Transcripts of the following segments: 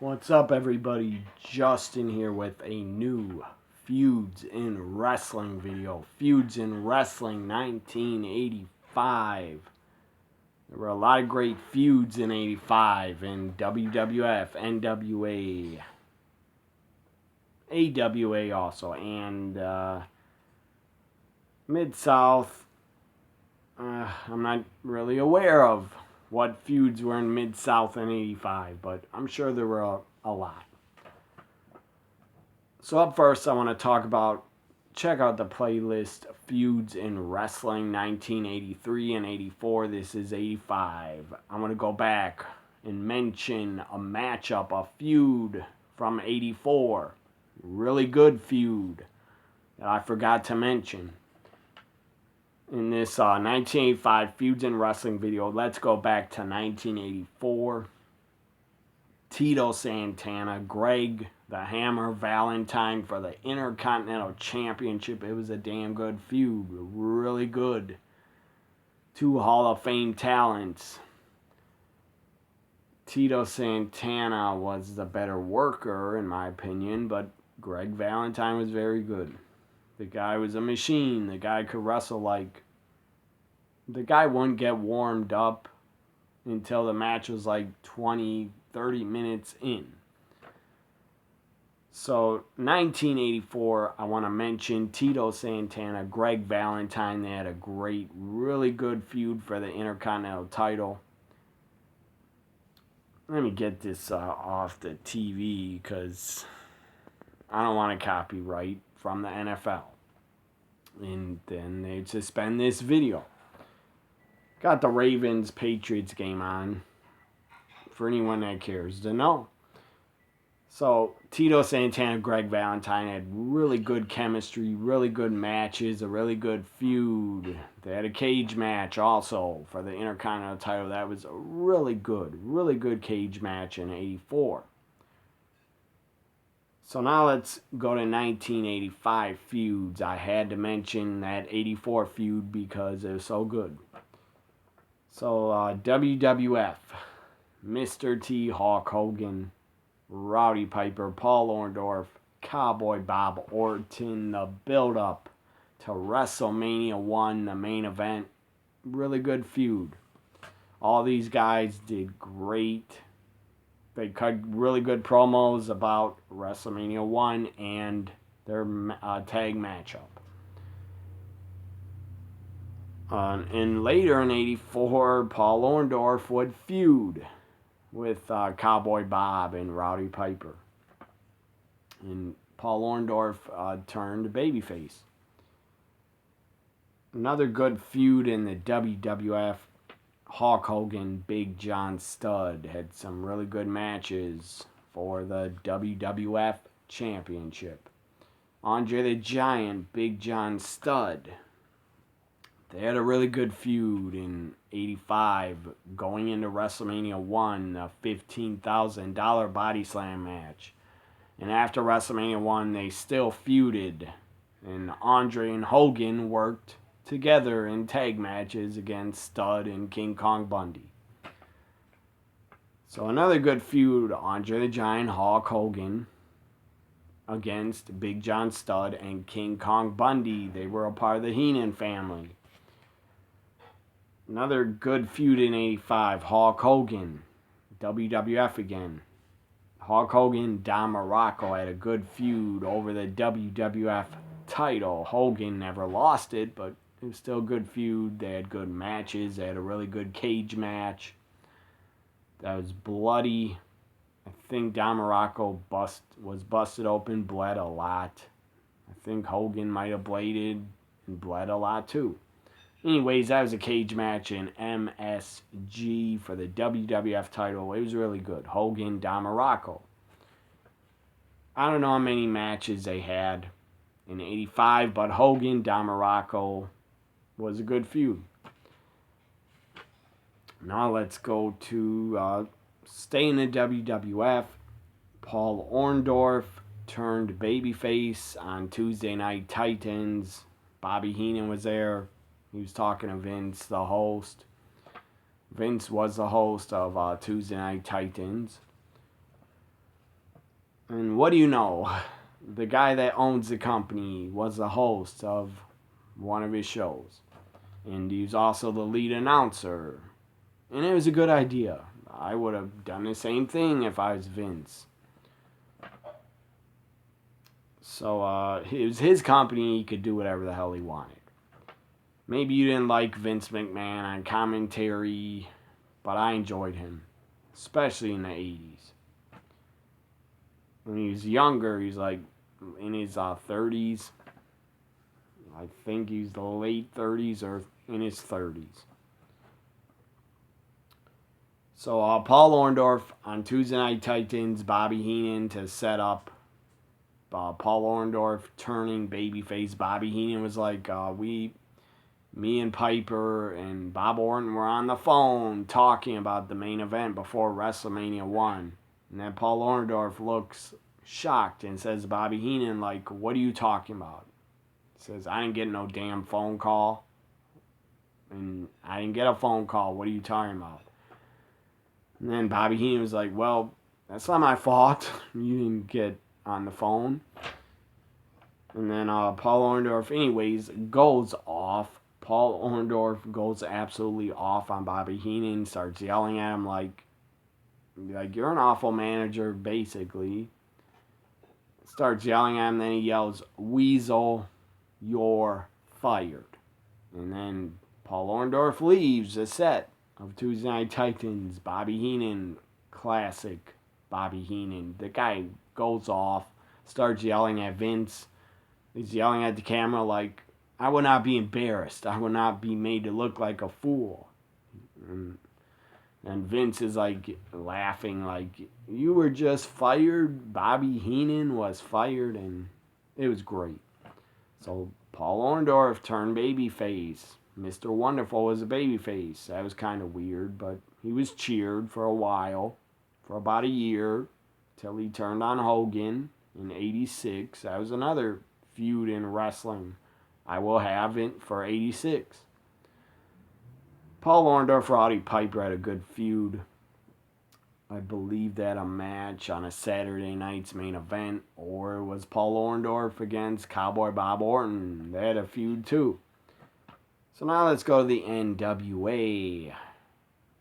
What's up, everybody? Justin here with a new Feuds in Wrestling video. Feuds in Wrestling 1985. There were a lot of great feuds in 85 in WWF, NWA, AWA also, and Mid-South. I'm not really aware of what feuds were in Mid-South in 85, but I'm sure there were a lot. So up first, I want to check out the playlist Feuds in Wrestling 1983 and 84. This is 85. I want to go back and mention a matchup, a feud from 84. Really good feud that I forgot to mention. In this 1985 Feuds in Wrestling video, let's go back to 1984. Tito Santana, Greg the Hammer Valentine for the Intercontinental Championship. It was a damn good feud. Really good. Two Hall of Fame talents. Tito Santana was the better worker, in my opinion, but Greg Valentine was very good. The guy was a machine. The guy could wrestle like... The guy wouldn't get warmed up until the match was like 20, 30 minutes in. So, 1984, I want to mention Tito Santana, Greg Valentine. They had a great, really good feud for the Intercontinental title. Let me get this off the TV because I don't want a copyright from the NFL. And then they'd suspend this video. Got the Ravens-Patriots game on for anyone that cares to know. So, Tito Santana and Greg Valentine had really good chemistry, really good matches, a really good feud. They had a cage match also for the Intercontinental title. That was a really good cage match in 84. So now let's go to 1985 feuds. I had to mention that 84 feud because it was so good. So, WWF, Mr. T, Hulk Hogan, Rowdy Piper, Paul Orndorff, Cowboy Bob Orton, the build-up to WrestleMania 1, the main event. Really good feud. All these guys did great. They cut really good promos about WrestleMania 1 and their tag matchup. And later in 84, Paul Orndorff would feud with Cowboy Bob and Rowdy Piper. And Paul Orndorff turned babyface. Another good feud in the WWF, Hulk Hogan, Big John Studd had some really good matches for the WWF Championship. Andre the Giant, Big John Studd. They had a really good feud in 85 going into WrestleMania 1, a $15,000 body slam match. And after WrestleMania 1, they still feuded. And Andre and Hogan worked together in tag matches against Studd and King Kong Bundy. So another good feud, Andre the Giant, Hulk Hogan against Big John Studd and King Kong Bundy. They were a part of the Heenan family. Another good feud in 85, Hulk Hogan, WWF again. Hulk Hogan, Don Morocco had a good feud over the WWF title. Hogan never lost it, but it was still a good feud. They had good matches. They had a really good cage match. That was bloody. I think Don Morocco was busted open, bled a lot. I think Hogan might have bladed and bled a lot too. Anyways, that was a cage match in MSG for the WWF title. It was really good. Hogan, Don Morocco. I don't know how many matches they had in 85, but Hogan, Don Morocco was a good feud. Now let's go to stay in the WWF. Paul Orndorff turned babyface on Tuesday Night Titans. Bobby Heenan was there. He was talking to Vince, the host. Vince was the host of Tuesday Night Titans. And what do you know? The guy that owns the company was the host of one of his shows. And he's also the lead announcer. And it was a good idea. I would have done the same thing if I was Vince. So it was his company. He could do whatever the hell he wanted. Maybe you didn't like Vince McMahon on commentary, but I enjoyed him, especially in the 80s. When he was younger, he's like in his 30s. I think he's the late 30s or in his 30s. So Paul Orndorff on Tuesday Night Titans, Bobby Heenan to set up Paul Orndorff turning babyface. Bobby Heenan was like, me and Piper and Bob Orton were on the phone talking about the main event before WrestleMania 1. And then Paul Orndorff looks shocked and says to Bobby Heenan, like, what are you talking about? He says, I didn't get no damn phone call. And I didn't get a phone call. What are you talking about? And then Bobby Heenan was like, well, that's not my fault. You didn't get on the phone. And then Paul Orndorff, anyways, goes off. Paul Orndorff goes absolutely off on Bobby Heenan, starts yelling at him like you're an awful manager, basically. Starts yelling at him, then he yells, Weasel, you're fired. And then Paul Orndorff leaves the set of Tuesday Night Titans. Bobby Heenan, classic Bobby Heenan. The guy goes off, starts yelling at Vince. He's yelling at the camera like, I will not be embarrassed. I will not be made to look like a fool. And Vince is like laughing like, you were just fired. Bobby Heenan was fired, and it was great. So Paul Orndorff turned babyface. Mr. Wonderful was a babyface. That was kind of weird, but he was cheered for a while, for about a year, till he turned on Hogan in '86. That was another feud in wrestling. I will have it for '86. Paul Orndorff, Roddy Piper had a good feud. I believe that a match on a Saturday night's main event, or it was Paul Orndorff against Cowboy Bob Orton. They had a feud too. So now let's go to the NWA.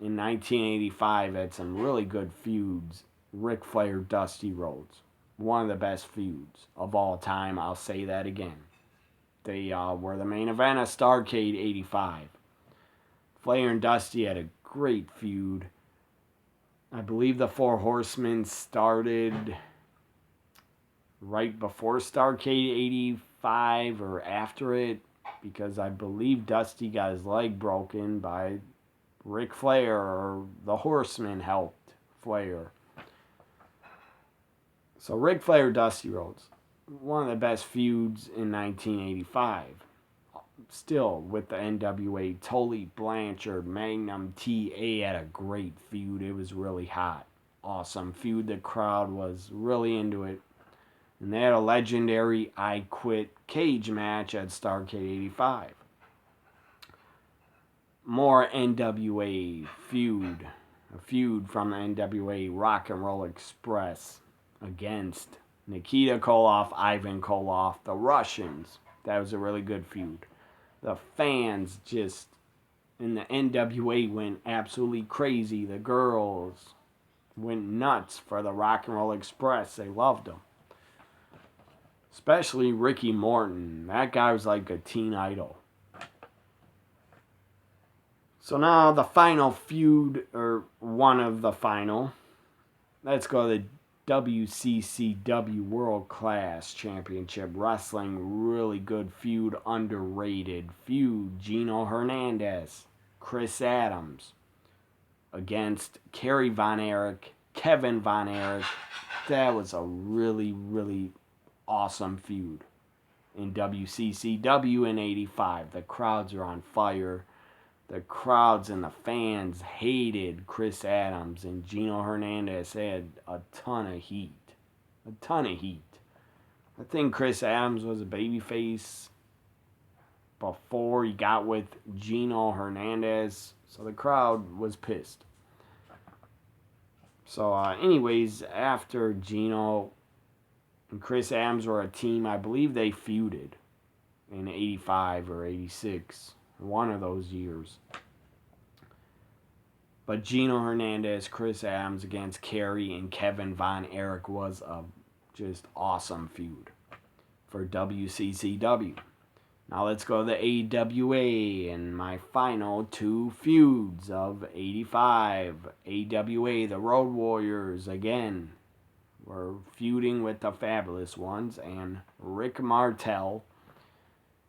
In 1985, had some really good feuds. Ric Flair, Dusty Rhodes. One of the best feuds of all time. I'll say that again. They were the main event of Starrcade 85. Flair and Dusty had a great feud. I believe the Four Horsemen started right before Starrcade 85 or after it, because I believe Dusty got his leg broken by Ric Flair, or the Horsemen helped Flair. So Ric Flair, Dusty Rhodes, one of the best feuds in 1985. Still with the NWA, Tully Blanchard, Magnum TA had a great feud. It was really hot. Awesome feud. The crowd was really into it. And they had a legendary I Quit cage match at Starrcade 85. More NWA feud. A feud from the NWA Rock and Roll Express against Nikita Koloff, Ivan Koloff, the Russians. That was a really good feud. The fans just in the NWA went absolutely crazy. The girls went nuts for the Rock and Roll Express. They loved them. Especially Ricky Morton. That guy was like a teen idol. So now the final feud, or one of the final. Let's go to the WCCW World Class Championship Wrestling. Really good feud, underrated feud. Gino Hernandez, Chris Adams against Kerry Von Erich, Kevin Von Erich. That was a really, really awesome feud in WCCW in '85. The crowds are on fire. The crowds and the fans hated Chris Adams, and Gino Hernandez had a ton of heat. A ton of heat. I think Chris Adams was a babyface before he got with Gino Hernandez, so the crowd was pissed. So anyways, after Gino and Chris Adams were a team. I believe they feuded in 85 or 86, one of those years. But Gino Hernandez, Chris Adams against Kerry and Kevin Von Erich was a just awesome feud for WCCW. Now let's go to the AWA and my final two feuds of 85. AWA, the Road Warriors, again, were feuding with the Fabulous Ones, and Rick Martel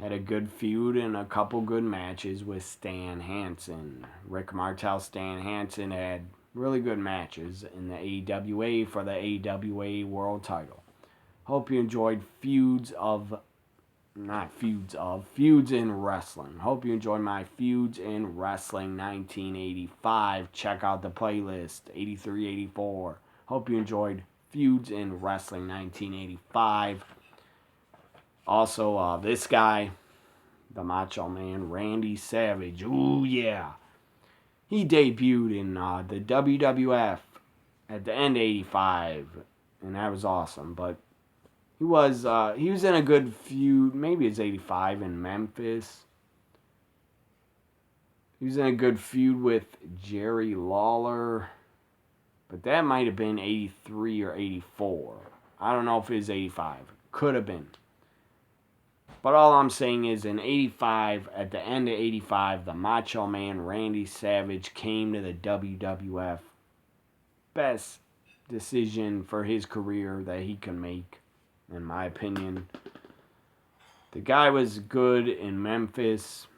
had a good feud and a couple good matches with Stan Hansen. Rick Martel, Stan Hansen had really good matches in the AWA for the AWA World Title. Hope you enjoyed Feuds in Wrestling. Hope you enjoyed my Feuds in Wrestling 1985. Check out the playlist, 83, 84. Hope you enjoyed Feuds in Wrestling 1985. Also, this guy, the Macho Man, Randy Savage. Ooh, yeah. He debuted in the WWF at the end of 85, and that was awesome. But he was in a good feud. Maybe it's 85 in Memphis. He was in a good feud with Jerry Lawler, but that might have been 83 or 84. I don't know if it was 85. Could have been. But all I'm saying is in 85, at the end of 85, the Macho Man Randy Savage came to the WWF. Best decision for his career that he can make, in my opinion. The guy was good in Memphis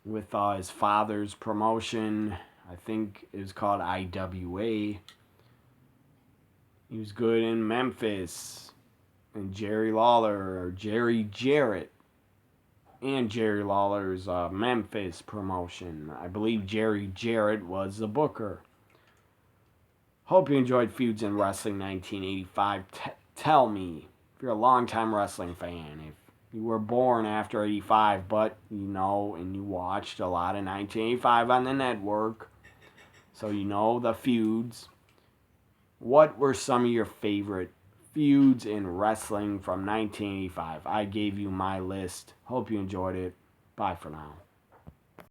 with his father's promotion. I think it was called IWA. He was good in Memphis. And Jerry Lawler, or Jerry Jarrett, and Jerry Lawler's Memphis promotion. I believe Jerry Jarrett was the booker. Hope you enjoyed Feuds in Wrestling 1985. Tell me, if you're a longtime wrestling fan, if you were born after 85, but you know, and you watched a lot of 1985 on the network, so you know the feuds. What were some of your favorite feuds in wrestling from 1985? I gave you my list. Hope you enjoyed it. Bye for now.